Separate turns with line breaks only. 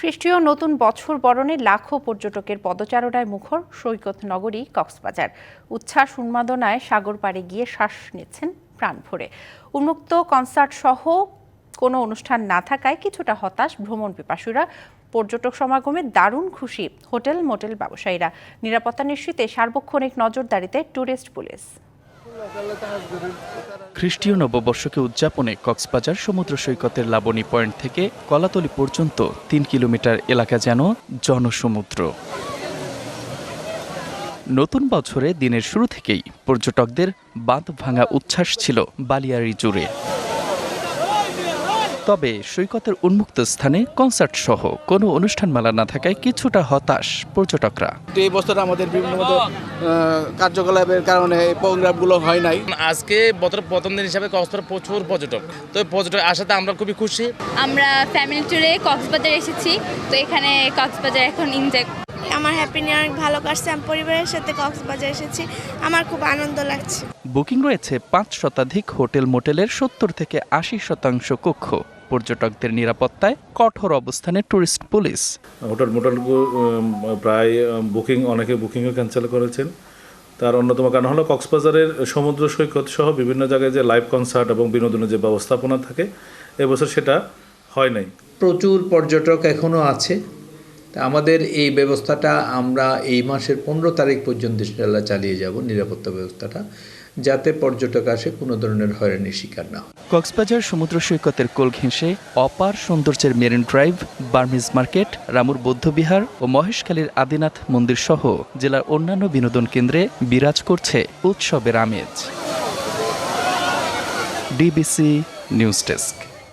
খ্রিস্টীয় নতুন বছর বরণে লাখো পর্যটকের পদচারণায় মুখর সৈকত নগরী কক্সবাজার। উচ্ছ্বাস উন্মাদনায় সাগর পাড়ে গিয়ে শ্বাস নিচ্ছেন প্রাণ ভরে। উন্মুক্ত কনসার্ট সহ কোনো অনুষ্ঠান না থাকায় কিছুটা হতাশ ভ্রমণ পিপাসুরা। পর্যটক সমাগমে দারুণ খুশি হোটেল মোটেল ব্যবসায়ীরা। নিরাপত্তা নিশ্চিতে সার্বক্ষণিক নজরদারিতে ট্যুরিস্ট পুলিশ।
খ্রিস্টীয় নববর্ষকে উদযাপনে কক্সবাজার সমুদ্র সৈকতের লাবণী পয়েন্ট থেকে কলাতলি পর্যন্ত ৩ কিলোমিটার এলাকা যেন জনসমুদ্র। নতুন বছরে দিনের শুরু থেকেই পর্যটকদের বাঁধ ভাঙা উচ্ছ্বাস ছিল বালিয়াড়ি জুড়ে। তবে সৈকতের উন্মুক্ত স্থানে কনসার্ট সহ কোনো অনুষ্ঠানমালা না থাকায় কিছুটা হতাশ পর্যটকরা।
এই বছর আমাদের বিভিন্ন কার্যকলাপের কারণে এই প্রোগ্রামগুলো হয় নাই।
আজকে বছরের প্রথম দিন হিসাবে কক্সবাজার প্রচুর পর্যটক, তো পর্যটক আসাতে আমরা খুবই খুশি।
আমরা ফ্যামিলি ট্যুরে কক্সবাজার এসেছি, তো এখানে কক্সবাজার এখন এনজয়।
আমার হ্যাপি নিউ ইয়ার ভালো কাটছে। আমি পরিবারের সাথে কক্সবাজার এসেছি, আমার খুব আনন্দ লাগছে।
বুকিং রয়েছে ৫ শতাধিক হোটেল মোটেলের ৭০ থেকে ৮০% কক্ষ। পর্যটকদের নিরাপত্তায় কঠোর অবস্থানে ট্যুরিস্ট পুলিশ।
হোটেল মোটেল প্রায় অনেকে বুকিংও ক্যান্সেল করেছেন। তার অন্যতম কারণ হলো কক্সবাজারের সমুদ্র সৈকত সহ বিভিন্ন জায়গায় যে লাইভ কনসার্ট এবং বিনোদনের যে ব্যবস্থাপনা থাকে এবছর সেটা হয় নাই।
প্রচুর পর্যটক এখনও আছে। আমাদের এই ব্যবস্থাটা আমরা এই মাসের ১৫ তারিখ পর্যন্ত চালিয়ে যাব, নিরাপত্তা ব্যবস্থাটা, যাতে পর্যটক আসে কোনো ধরনের হয়রানির শিকার না হয়।
কক্সবাজার সমুদ্র সৈকতের কোল ঘেঁষে অপার সৌন্দর্যের মেরিন ড্রাইভ, বার্মিজ মার্কেট, রামুর বৌদ্ধবিহার ও মহেশখালীর আদিনাথ মন্দির সহ জেলার অন্যান্য বিনোদন কেন্দ্রে বিরাজ করছে উৎসবের আমেজ। DBC news desk.